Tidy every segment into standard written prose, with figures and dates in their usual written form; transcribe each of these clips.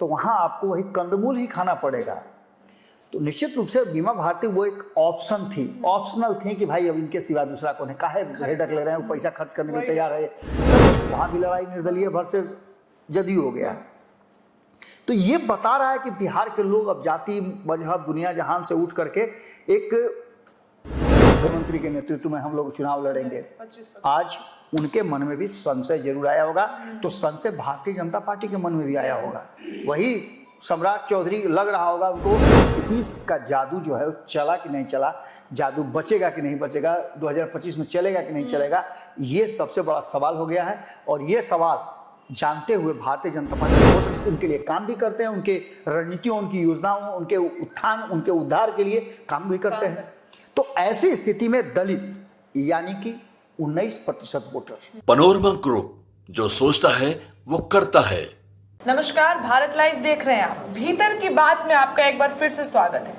तो वहाँ आपको वही कंदमूल ही खाना पड़ेगा। तो निश्चित रूप से बीमा भारती वो एक ऑप्शन थी, ऑप्शनल थी कि भाई अब इनके सिवा दूसरा कौन है, काहे हेडक ले रहे हैं, वो पैसा खर्च करने के लिए तैयार है। सब कुछ वहाँ भी लड़ाई निर्दलीय वर्सेस जदयू हो गया। तो ये बता रहा है कि बिहार के लोग अब जाति मजहब दुनिया जहान से उठ करके एक मुख्यमंत्री के नेतृत्व में हम लोग चुनाव लड़ेंगे। आज उनके मन में भी संशय जरूर आया होगा, तो संशय भारतीय जनता पार्टी के मन में भी आया होगा। वही सम्राट चौधरी लग रहा होगा उनको नीतीश का जादू जो है वो चला कि नहीं चला, जादू बचेगा कि नहीं बचेगा, 2025 में चलेगा कि नहीं चलेगा, ये सबसे बड़ा सवाल हो गया है। और ये सवाल जानते हुए भारतीय जनता पार्टी उनके लिए काम भी करते हैं, उनके रणनीतियों, उनकी योजनाओं, उनके उत्थान, उनके उद्धार के लिए काम भी करते हैं। तो ऐसी स्थिति में दलित यानी कि 19% वोटर, पनोरमा ग्रुप जो सोचता है वो करता है। नमस्कार, भारत लाइव देख रहे हैं आप। भीतर की बात में आपका एक बार फिर से स्वागत है।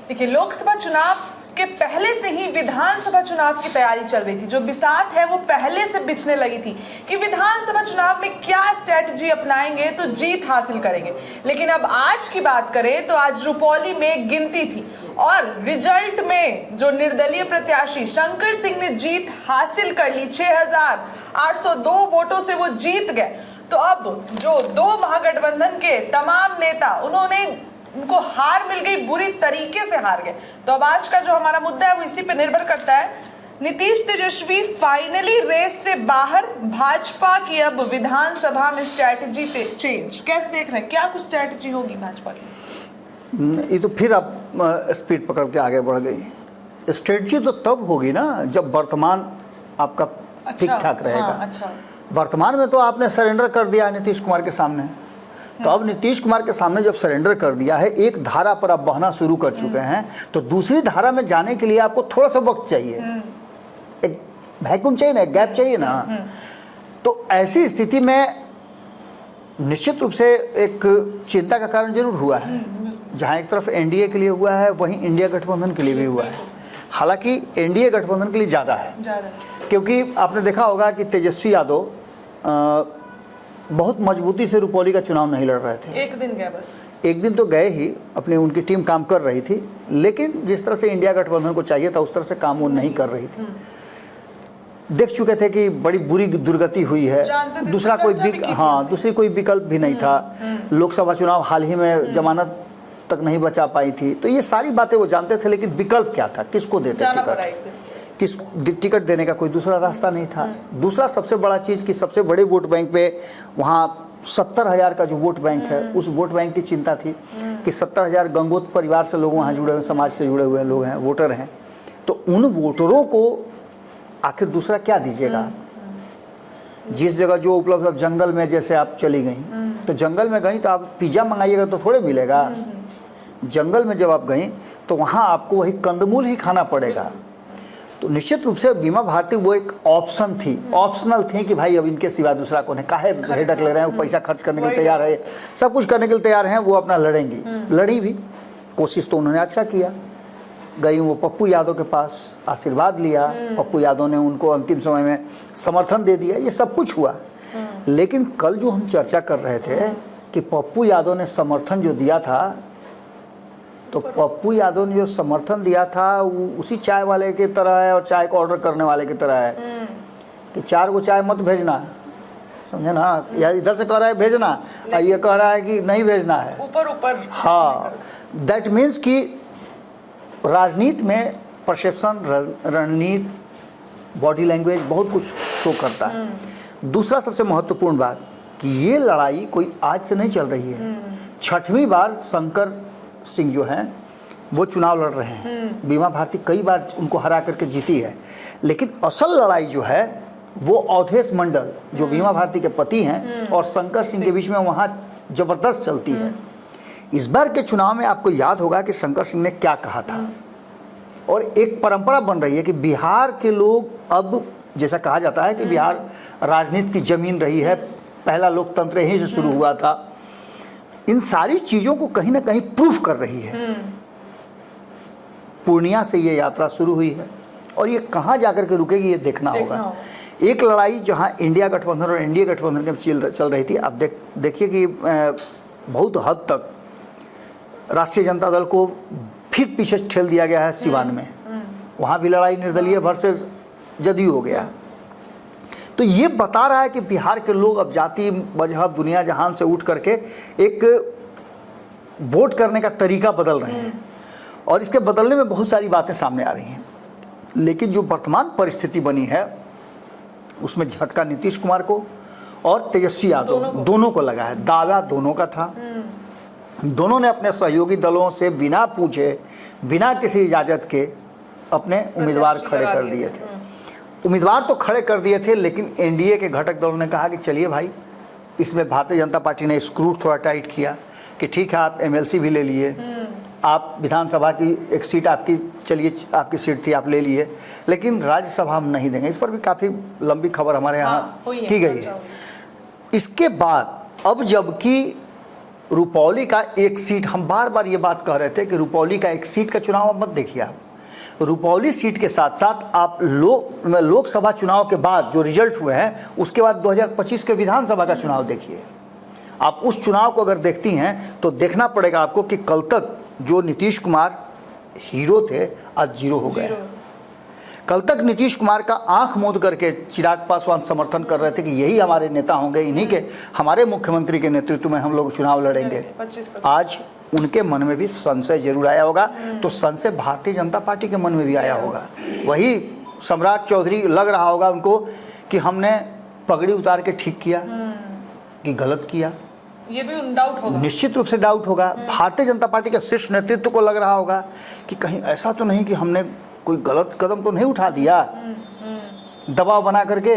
देखिए, लोकसभा चुनाव के पहले से ही विधानसभा चुनाव की तैयारी चल रही थी। जो बिसात है वो पहले से बिछने लगी थी कि विधानसभा चुनाव में क्या स्ट्रेटजी अपनाएंगे तो जीत हासिल करेंगे। लेकिन अब आज की बात करें तो आज रुपौली में गिनती थी और रिजल्ट में जो निर्दलीय प्रत्याशी शंकर सिंह ने जीत हासिल कर ली, 6,802 वोटों से वो जीत गए। तो अब जो दो महागठबंधन के तमाम नेता उनको हार मिल गई, बुरी तरीके से हार गए। तो अब आज का जो हमारा मुद्दा है वो इसी पे निर्भर करता है। नीतीश तेजस्वी फाइनली रेस से बाहर, भाजपा की अब विधानसभा में स्ट्रैटेजी चेंज। कैसे देख रहे हैं, क्या कुछ स्ट्रैटेजी होगी भाजपा की? ये तो फिर आप स्पीड पकड़ के आगे बढ़ गई। स्ट्रेटजी तो तब होगी ना जब वर्तमान आपका ठीक ठाक रहेगा। अच्छा। वर्तमान में तो आपने सरेंडर कर दिया नीतीश कुमार के सामने। तो अब नीतीश कुमार के सामने जब सरेंडर कर दिया है, एक धारा पर आप बहना शुरू कर चुके हैं, तो दूसरी धारा में जाने के लिए आपको थोड़ा सा वक्त चाहिए, एक वैक्यूम चाहिए ना, एक गैप चाहिए ना। तो ऐसी स्थिति में निश्चित रूप से एक चिंता का कारण जरूर हुआ है। जहाँ एक तरफ एनडीए के लिए हुआ है, वहीं इंडिया गठबंधन के लिए भी हुआ है। हालांकि एनडीए गठबंधन के लिए ज़्यादा है, क्योंकि आपने देखा होगा कि तेजस्वी यादव बहुत मजबूती से रुपौली का चुनाव नहीं लड़ रहे थे। एक दिन गए, बस एक दिन तो गए ही, अपनी उनकी टीम काम कर रही थी, लेकिन जिस तरह से इंडिया गठबंधन को चाहिए था उस तरह से काम वो नहीं कर रही थी। देख चुके थे कि बड़ी बुरी दुर्गति हुई है, दूसरा दूसरी कोई विकल्प भी नहीं था। लोकसभा चुनाव हाल ही में जमानत तक नहीं बचा पाई थी। तो ये सारी बातें वो जानते थे, लेकिन विकल्प क्या था, किसको देते टिकट, किस टिकट देने का कोई दूसरा रास्ता नहीं था। दूसरा सबसे बड़ा चीज़ कि सबसे बड़े वोट बैंक पे वहाँ 70,000 का जो वोट बैंक है, उस वोट बैंक की चिंता थी कि 70,000 गंगोत परिवार से लोग वहाँ जुड़े हुए, समाज से जुड़े हुए लोग हैं, वोटर हैं। तो उन वोटरों को आखिर दूसरा क्या दीजिएगा। जिस जगह जो उपलब्ध, अब जंगल में जैसे आप चली गई, तो जंगल में गई तो आप पिज़्ज़ा मंगाइएगा तो थोड़े मिलेगा। जंगल में जब आप गई तो वहाँ आपको वही कंदमूल ही खाना पड़ेगा। तो निश्चित रूप से बीमा भारती वो एक ऑप्शन थी, ऑप्शनल थी कि भाई अब इनके सिवा दूसरा कौन है, काहे हेडक ले रहे हैं, वो पैसा खर्च करने के लिए तैयार है, सब कुछ करने के लिए तैयार हैं, वो अपना लड़ेंगी। लड़ी भी, कोशिश तो उन्होंने अच्छा किया। गई वो पप्पू यादव के पास, आशीर्वाद लिया, पप्पू यादव ने उनको अंतिम समय में समर्थन दे दिया, ये सब कुछ हुआ। लेकिन कल जो हम चर्चा कर रहे थे कि पप्पू यादव ने समर्थन जो दिया था, तो पप्पू यादव ने जो समर्थन दिया था वो उसी चाय वाले की तरह है और चाय को ऑर्डर करने वाले की तरह है कि 4 गो चाय मत भेजना, समझे ना, या इधर से कह रहा है भेजना और ये कह रहा है कि नहीं भेजना है, ऊपर। हाँ, दैट मीन्स कि राजनीति में परसेप्शन, रणनीति, बॉडी लैंग्वेज बहुत कुछ शो करता है। दूसरा सबसे महत्वपूर्ण बात कि ये लड़ाई कोई आज से नहीं चल रही है। 6वीं बार शंकर सिंह जो हैं वो चुनाव लड़ रहे हैं। बीमा भारती कई बार उनको हरा करके जीती है, लेकिन असल लड़ाई जो है वो अवधेश मंडल जो बीमा भारती के पति हैं और शंकर सिंह के बीच में वहाँ जबरदस्त चलती है। इस बार के चुनाव में आपको याद होगा कि शंकर सिंह ने क्या कहा था, और एक परंपरा बन रही है कि बिहार के लोग, अब जैसा कहा जाता है कि बिहार राजनीति की जमीन रही है, पहला लोकतंत्र यहीं से शुरू हुआ था, इन सारी चीज़ों को कहीं ना कहीं प्रूफ कर रही है। पूर्णिया से ये यात्रा शुरू हुई है और ये कहाँ जाकर के रुकेगी ये देखना होगा। एक लड़ाई जहाँ इंडिया गठबंधन और एनडीए गठबंधन के चल रही थी, अब देखिए कि बहुत हद तक राष्ट्रीय जनता दल को फिर पीछे ठेल दिया गया है सिवान में। वहाँ भी लड़ाई निर्दलीय वर्सेस जदयू हो गया। तो ये बता रहा है कि बिहार के लोग अब जाति मजहब दुनिया जहान से उठ करके एक वोट करने का तरीका बदल रहे हैं, और इसके बदलने में बहुत सारी बातें सामने आ रही हैं। लेकिन जो वर्तमान परिस्थिति बनी है उसमें झटका नीतीश कुमार को और तेजस्वी यादव दोनों को लगा है। दावा दोनों का था, दोनों ने अपने सहयोगी दलों से बिना पूछे बिना किसी इजाज़त के अपने उम्मीदवार खड़े कर दिए थे। उम्मीदवार तो खड़े कर दिए थे, लेकिन एनडीए के घटक दलों ने कहा कि चलिए भाई, इसमें भारतीय जनता पार्टी ने स्क्रू थोड़ा टाइट किया कि ठीक है आप एमएलसी भी ले लिए, आप विधानसभा की एक सीट आपकी, चलिए आपकी सीट थी आप ले लिए, लेकिन राज्यसभा हम नहीं देंगे। इस पर भी काफ़ी लंबी खबर हमारे यहाँ की गई है। इसके बाद अब जबकि रुपौली का एक सीट, हम बार बार ये बात कह रहे थे कि रुपौली का एक सीट का चुनाव मत देखिए आप, रुपौली सीट के साथ साथ आप लोकसभा चुनाव के बाद जो रिजल्ट हुए हैं उसके बाद 2025 के विधानसभा का चुनाव देखिए। आप उस चुनाव को अगर देखती हैं तो देखना पड़ेगा आपको कि कल तक जो नीतीश कुमार हीरो थे आज जीरो हो गए। कल तक नीतीश कुमार का आंख मूंद करके चिराग पासवान समर्थन कर रहे थे कि यही हमारे नेता होंगे, इन्हीं के हमारे मुख्यमंत्री के नेतृत्व में हम लोग चुनाव लड़ेंगे। आज उनके मन में भी संशय जरूर आया होगा, तो संशय भारतीय जनता पार्टी के मन में भी आया होगा। वही सम्राट चौधरी लग रहा होगा उनको कि हमने पगड़ी उतार के ठीक किया कि गलत किया, ये भी डाउट होगा, निश्चित रूप से डाउट होगा। भारतीय जनता पार्टी के शीर्ष नेतृत्व को लग रहा होगा कि कहीं ऐसा तो नहीं कि हमने कोई गलत कदम तो नहीं उठा दिया दबाव बना करके।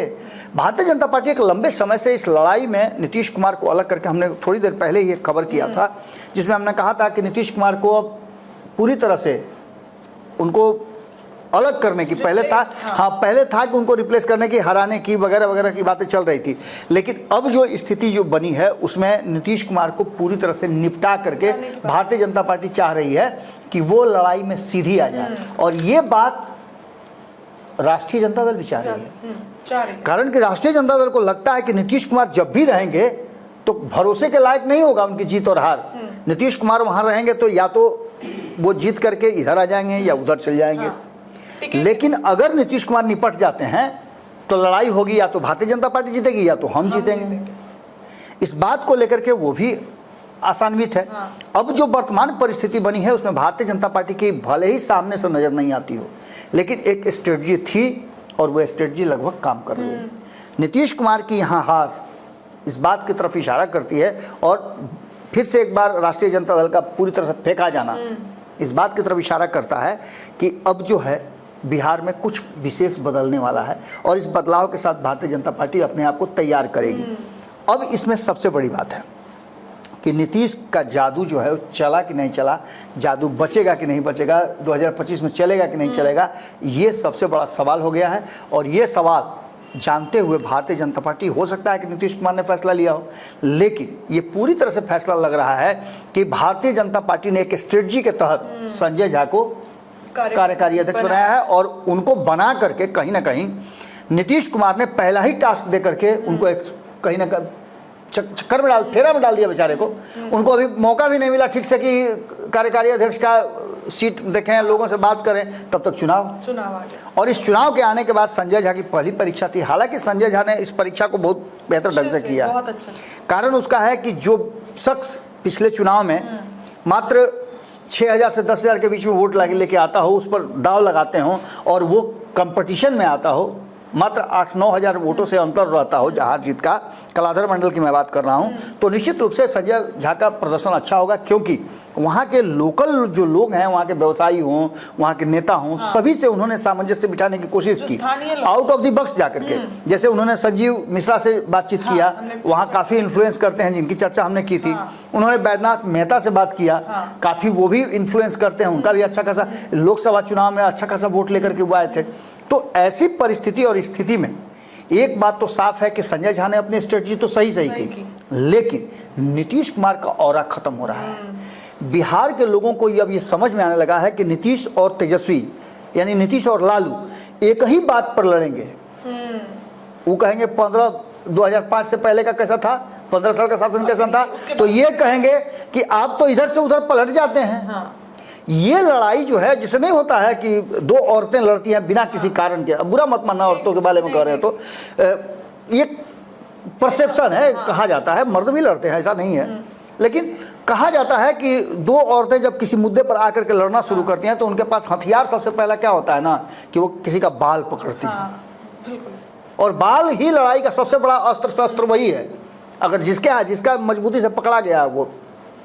भारतीय जनता पार्टी एक लंबे समय से इस लड़ाई में नीतीश कुमार को अलग करके, हमने थोड़ी देर पहले ही एक खबर किया था जिसमें हमने कहा था कि नीतीश कुमार को अब पूरी तरह से उनको अलग करने की, पहले था पहले था कि उनको रिप्लेस करने की, हराने की वगैरह वगैरह की बातें चल रही थी। लेकिन अब जो स्थिति जो बनी है उसमें नीतीश कुमार को पूरी तरह से निपटा करके भारतीय जनता पार्टी चाह रही है कि वो लड़ाई में सीधी आ जाए, और ये बात राष्ट्रीय जनता दल भी चाह रही है। कारण कि राष्ट्रीय जनता दल को लगता है कि नीतीश कुमार जब भी रहेंगे तो भरोसे के लायक नहीं होगा उनकी जीत और हार। नीतीश कुमार वहां रहेंगे तो या तो वो जीत करके इधर आ जाएंगे या उधर चल जाएंगे। लेकिन अगर नीतीश कुमार निपट जाते हैं तो लड़ाई होगी, या तो भारतीय जनता पार्टी जीतेगी या तो हम जीतेंगे। इस बात को लेकर के वो भी आसान्वित है। अब जो वर्तमान परिस्थिति बनी है उसमें भारतीय जनता पार्टी की भले ही सामने से नजर नहीं आती हो, लेकिन एक स्ट्रेटजी थी और वो स्ट्रेटजी लगभग काम कर रही है। नीतीश कुमार की यहाँ हार इस बात की तरफ इशारा करती है, और फिर से एक बार राष्ट्रीय जनता दल का पूरी तरह से फेंका जाना इस बात की तरफ इशारा करता है कि अब जो है बिहार में कुछ विशेष बदलने वाला है, और इस बदलाव के साथ भारतीय जनता पार्टी अपने आप को तैयार करेगी। अब इसमें सबसे बड़ी बात है कि नीतीश का जादू जो है वो चला कि नहीं चला, जादू बचेगा कि नहीं बचेगा, 2025 में चलेगा कि नहीं चलेगा, ये सबसे बड़ा सवाल हो गया है। और ये सवाल जानते हुए भारतीय जनता पार्टी, हो सकता है कि नीतीश कुमार ने फैसला लिया हो, लेकिन ये पूरी तरह से फैसला लग रहा है कि भारतीय जनता पार्टी ने एक स्ट्रेटजी के तहत संजय झा को कार्यकारी अध्यक्ष बनाया है, और उनको बना करके कहीं ना कहीं नीतीश कुमार ने पहला ही टास्क दे करके उनको एक कहीं ना कहीं चक्कर में फेरा में डाल दिया बेचारे को। उनको अभी मौका भी नहीं मिला ठीक से कि कार्यकारी अध्यक्ष का सीट देखें, लोगों से बात करें, तब तक चुनाव आ गया। और इस चुनाव के आने के बाद संजय झा की पहली परीक्षा थी। हालांकि संजय झा ने इस परीक्षा को बहुत बेहतर ढंग से किया। बहुत अच्छा। कारण उसका है कि जो शख्स पिछले चुनाव में मात्र 6,000 से 10,000 के बीच में वोट लेके आता हो, उस पर दाव लगाते हों, और वो कंपटीशन में आता हो, मात्र 8-9 हज़ार वोटों से अंतर रहता हो हार जीत का, कलाधर मंडल की मैं बात कर रहा हूं, तो निश्चित रूप से संजय झा का प्रदर्शन अच्छा होगा, क्योंकि वहां के लोकल जो लोग हैं, वहां के व्यवसायी हों, वहां के नेता हों, सभी से उन्होंने सामंजस्य बिठाने की कोशिश की, आउट ऑफ द बॉक्स जाकर के। जैसे उन्होंने संजीव मिश्रा से बातचीत किया, वहाँ काफ़ी इन्फ्लुएंस करते हैं, जिनकी चर्चा हमने की थी। उन्होंने बैद्यनाथ मेहता से बात किया, काफ़ी वो भी इन्फ्लुएंस करते हैं, उनका भी अच्छा खासा लोकसभा चुनाव में अच्छा खासा वोट लेकर के वो आए थे। तो ऐसी परिस्थिति और स्थिति में एक बात तो साफ है कि संजय झा ने अपनी स्ट्रेटजी तो सही की, लेकिन नीतीश कुमार का ऑरा खत्म हो रहा है। बिहार के लोगों को अब ये समझ में आने लगा है कि नीतीश और तेजस्वी, यानी नीतीश और लालू एक ही बात पर लड़ेंगे। वो कहेंगे 2005 से पहले का कैसा था, 15 साल का शासन कैसा था, तो ये कहेंगे कि आप तो इधर से उधर पलट जाते हैं। हाँ। ये लड़ाई जो है, जिसे नहीं होता है कि दो औरतें लड़ती हैं बिना किसी कारण के, अब बुरा मत मानना औरतों के बारे में कह रहे हैं तो ये परसेप्शन है, कहा जाता है मर्द भी लड़ते हैं, ऐसा नहीं है, लेकिन कहा जाता है कि दो औरतें जब किसी मुद्दे पर आकर के लड़ना शुरू करती हैं तो उनके पास हथियार सबसे पहला क्या होता है ना, कि वो किसी का बाल पकड़ती हैं। बिल्कुल। और बाल ही लड़ाई का सबसे बड़ा अस्त्र शस्त्र वही है। अगर जिसका मजबूती से पकड़ा गया वो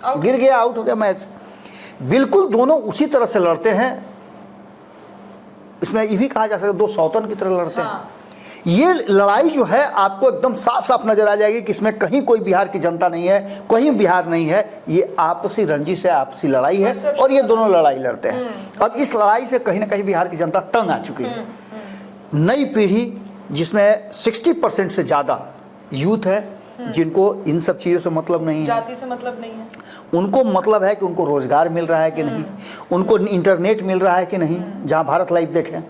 गिर गया, आउट हो गया मैच। बिल्कुल दोनों उसी तरह से लड़ते हैं। इसमें ये भी कहा जा सकता है दो सौतन की तरह लड़ते हैं। ये लड़ाई जो है आपको एकदम साफ साफ नजर आ जाएगी कि इसमें कहीं कोई बिहार की जनता नहीं है, कहीं बिहार नहीं है, ये आपसी रंजिश है, आपसी लड़ाई है और ये दोनों लड़ाई लड़ते हैं। अब इस लड़ाई से कहीं ना कहीं बिहार की जनता तंग आ चुकी है। नई पीढ़ी जिसमें 60% से ज़्यादा यूथ है, जिनको इन सब चीज़ों से मतलब नहीं है, जाति से मतलब नहीं है, उनको मतलब है कि उनको रोजगार मिल रहा है कि नहीं, उनको इंटरनेट मिल रहा है कि नहीं, जहां भारत लाइव देखें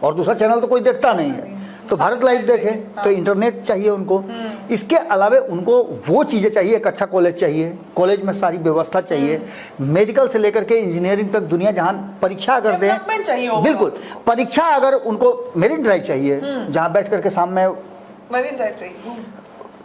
और दूसरा चैनल तो कोई देखता नहीं है, तो भारत लाइव देखें तो इंटरनेट चाहिए उनको। इसके अलावा उनको वो चीज़ें चाहिए, एक अच्छा कॉलेज चाहिए, कॉलेज में सारी व्यवस्था चाहिए, मेडिकल से लेकर के इंजीनियरिंग तक दुनिया जहां परीक्षा अगर डेवलपमेंट चाहिए दें, overall। बिल्कुल परीक्षा अगर उनको मेरिट ड्राइव चाहिए जहां बैठ करके सामने मरीन ड्राइव चाहिए,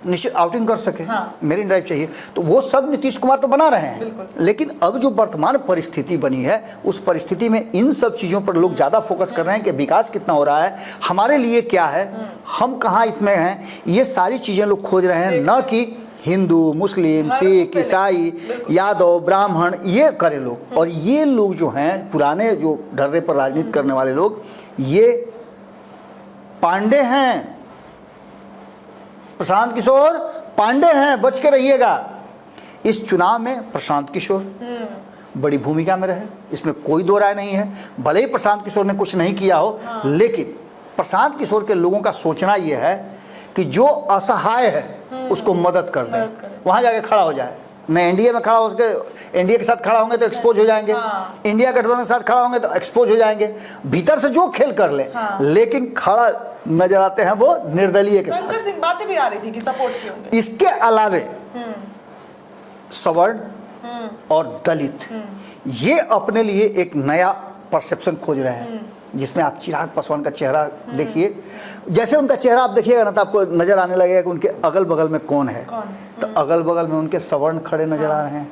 निश्चित आउटिंग कर सके, हाँ। मेरिन ड्राइव चाहिए, तो वो सब नीतीश कुमार तो बना रहे हैं। बिल्कुल। लेकिन अब जो वर्तमान परिस्थिति बनी है, उस परिस्थिति में इन सब चीज़ों पर लोग ज़्यादा फोकस कर रहे हैं कि विकास कितना हो रहा है, हमारे लिए क्या है, हम कहाँ इसमें हैं, ये सारी चीज़ें लोग खोज रहे हैं, न कि हिंदू, मुस्लिम, सिख, ईसाई, यादव, ब्राह्मण ये करे लोग। और ये लोग जो हैं, पुराने जो ढर्रे पर राजनीति करने वाले लोग, ये पांडे हैं, प्रशांत किशोर पांडे हैं, बच के रहिएगा। इस चुनाव में प्रशांत किशोर बड़ी भूमिका में रहे, इसमें कोई दो राय नहीं है। भले ही प्रशांत किशोर ने कुछ नहीं किया हो, लेकिन प्रशांत किशोर के लोगों का सोचना यह है कि जो असहाय है उसको मदद कर दे, वहां जाके खड़ा हो जाए। न एनडीए में खड़ा हो सके, एनडीए के साथ खड़ा होंगे तो एक्सपोज हो जाएंगे, इंडिया गठबंधन के साथ खड़ा होंगे तो एक्सपोज हो जाएंगे, भीतर से जो खेल कर ले, लेकिन खड़ा नजर आते हैं वो निर्दलीय के साथ। शंकर सिंह बातें भी आ रही थी कि सपोर्ट किए होंगे। इसके अलावे सवर्ण और दलित ये अपने लिए एक नया परसेप्शन खोज रहे हैं, जिसमें आप चिराग पासवान का चेहरा देखिए, जैसे उनका चेहरा आप देखिएगा ना तो आपको नजर आने लगेगा कि उनके अगल बगल में कौन है। तो अगल बगल में उनके सवर्ण खड़े नजर आ रहे हैं।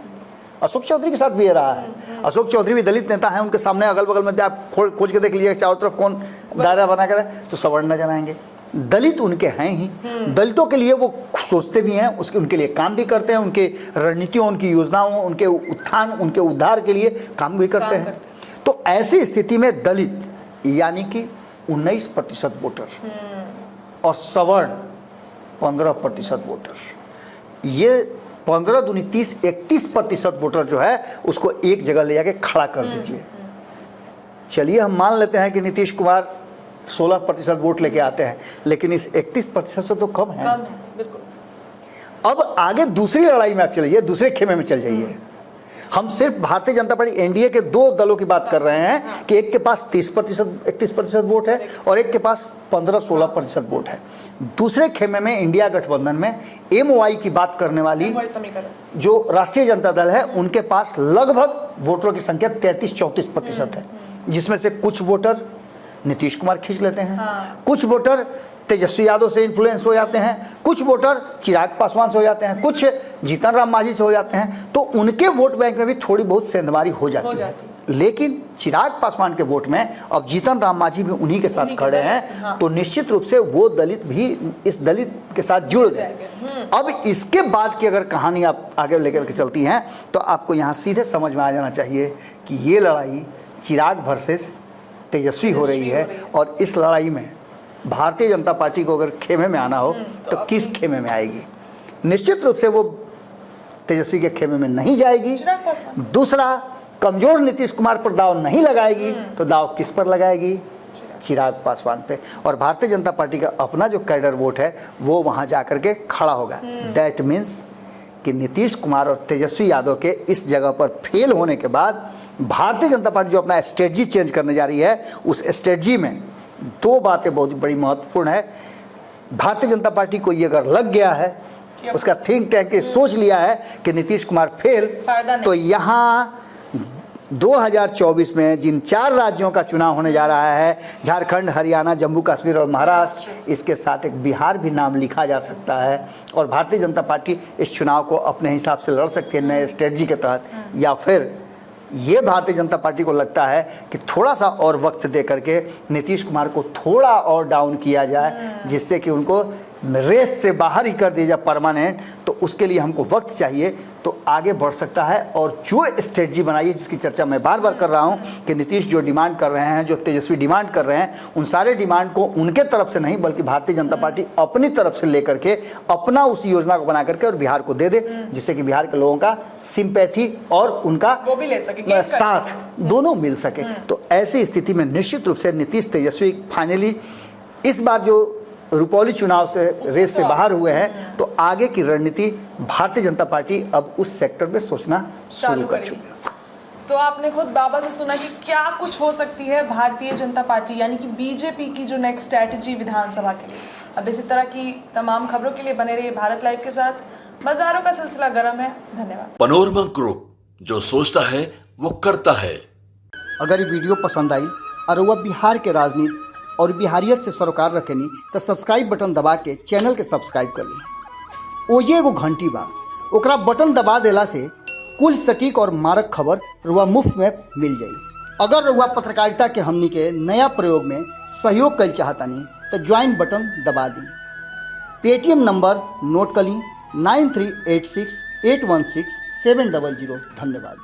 अशोक चौधरी के साथ भी ये रहा है। अशोक चौधरी भी दलित नेता हैं, उनके सामने अगल बगल में आप खोज के देख लीजिएगा चारों तरफ कौन दायरा बना कर है, तो सवर्ण नजर आएंगे। दलित उनके हैं ही, दलितों के लिए वो सोचते भी हैं, उनके लिए काम भी करते हैं, उनके रणनीतियों, उनकी योजनाओं, उनके उत्थान, उनके उद्धार के लिए काम भी करते हैं। तो ऐसी स्थिति में दलित यानी कि 19% वोटर और सवर्ण 15% वोटर, ये 15 दूनी 30, 31% वोटर जो है उसको एक जगह ले जाके खड़ा कर दीजिए। चलिए हम मान लेते हैं कि नीतीश कुमार 16% वोट लेके आते हैं, लेकिन इस 31% से तो कम है। बिल्कुल। अब आगे दूसरी लड़ाई में आप चलिए, दूसरे खेमे में चल जाइए। हम सिर्फ भारतीय जनता पार्टी एनडीए के दो दलों की बात कर रहे हैं कि एक के पास 30%, 31% वोट है और एक के पास 15-16% वोट है। दूसरे खेमे में इंडिया गठबंधन में एमओआई की बात करने वाली जो राष्ट्रीय जनता दल है, उनके पास लगभग वोटरों की संख्या 33-34% है, जिसमें से कुछ वोटर नीतीश कुमार खींच लेते हैं, कुछ वोटर तेजस्वी यादव से इन्फ्लुएंस हो जाते हैं, कुछ वोटर चिराग पासवान से हो जाते हैं, कुछ जीतन राम मांझी से हो जाते हैं। तो उनके वोट बैंक में भी थोड़ी बहुत सेंधमारी हो जाती है। लेकिन चिराग पासवान के वोट में अब जीतन राम मांझी भी उन्हीं के साथ खड़े हैं, तो निश्चित रूप से वो दलित भी इस दलित के साथ जुड़ गए। अब इसके बाद की अगर कहानी आप आगे लेकर के चलती हैं तो आपको यहाँ सीधे समझ में आ जाना चाहिए कि ये लड़ाई चिराग वर्सेस तेजस्वी हो रही है। और इस लड़ाई में भारतीय जनता पार्टी को अगर खेमे में आना हो तो किस खेमे में आएगी? निश्चित रूप से वो तेजस्वी के खेमे में नहीं जाएगी। दूसरा, कमजोर नीतीश कुमार पर दाव नहीं लगाएगी, तो दाव किस पर लगाएगी? चिराग पासवान पे। और भारतीय जनता पार्टी का अपना जो कैडर वोट है वो वहां जाकर के खड़ा होगा। दैट मीन्स कि नीतीश कुमार और तेजस्वी यादव के इस जगह पर फेल होने के बाद भारतीय जनता पार्टी जो अपना स्ट्रेटजी चेंज करने जा रही है, उस स्ट्रेटजी में दो बातें बहुत बड़ी महत्वपूर्ण है। भारतीय जनता पार्टी को ये अगर लग गया है उसका थिंक टैंक ने सोच लिया है कि नीतीश कुमार फेल, फायदा नहीं। तो यहाँ 2024 में जिन 4 राज्यों का चुनाव होने जा रहा है, झारखंड, हरियाणा, जम्मू कश्मीर और महाराष्ट्र, इसके साथ एक बिहार भी नाम लिखा जा सकता है और भारतीय जनता पार्टी इस चुनाव को अपने हिसाब से लड़ सकती है नए स्ट्रेटजी के तहत, या फिर ये भारतीय जनता पार्टी को लगता है कि थोड़ा सा और वक्त दे करके नीतीश कुमार को थोड़ा और डाउन किया जाए, जिससे कि उनको रेस से बाहर ही कर दिया जाए परमानेंट, तो उसके लिए हमको वक्त चाहिए, तो आगे बढ़ सकता है। और जो स्ट्रेटजी बनाई है, जिसकी चर्चा मैं बार बार कर रहा हूं कि नीतीश जो डिमांड कर रहे हैं, जो तेजस्वी डिमांड कर रहे हैं, उन सारे डिमांड को उनके तरफ से नहीं बल्कि भारतीय जनता पार्टी अपनी तरफ से लेकर के अपना उस योजना को बना करके और बिहार को दे दे, जिससे कि बिहार के लोगों का सिंपैथी और उनका वो भी ले सके, साथ दोनों मिल सके। तो ऐसी स्थिति में निश्चित रूप से नीतीश तेजस्वी फाइनली इस बार जो रुपौली चुनाव से रेस से बाहर हुए हैं, तो आगे की रणनीति भारतीय जनता पार्टी अब उस सेक्टर में सोचना शुरू कर चुकी है। तो आपने खुद बाबा से सुना कि क्या कुछ हो सकती है भारतीय जनता पार्टी यानी कि बीजेपी की जो नेक्स्ट स्ट्रैटेजी विधानसभा के लिए। अब इसी तरह की तमाम खबरों के लिए बने रहिए भारत लाइव के साथ। बाजारों का सिलसिला गर्म है। धन्यवाद। पनोरमा ग्रुप, जो सोचता है वो करता है। अगर ये वीडियो पसंद आई और वह बिहार के राजनीति और बिहारियत से सरोकार रखेनी, तो सब्सक्राइब बटन दबा के चैनल के सब्सक्राइब कर ली। ओजे एगो घंटी बा, ओकरा बटन दबा देला से कुल सटीक और मारक खबर रुआ मुफ्त में मिल जाई। अगर रुआ पत्रकारिता के हमनी के नया प्रयोग में सहयोग कर चाहतानी, तो ज्वाइन बटन दबा दी। पेटीएम नंबर नोट कर ली 9386816700। धन्यवाद।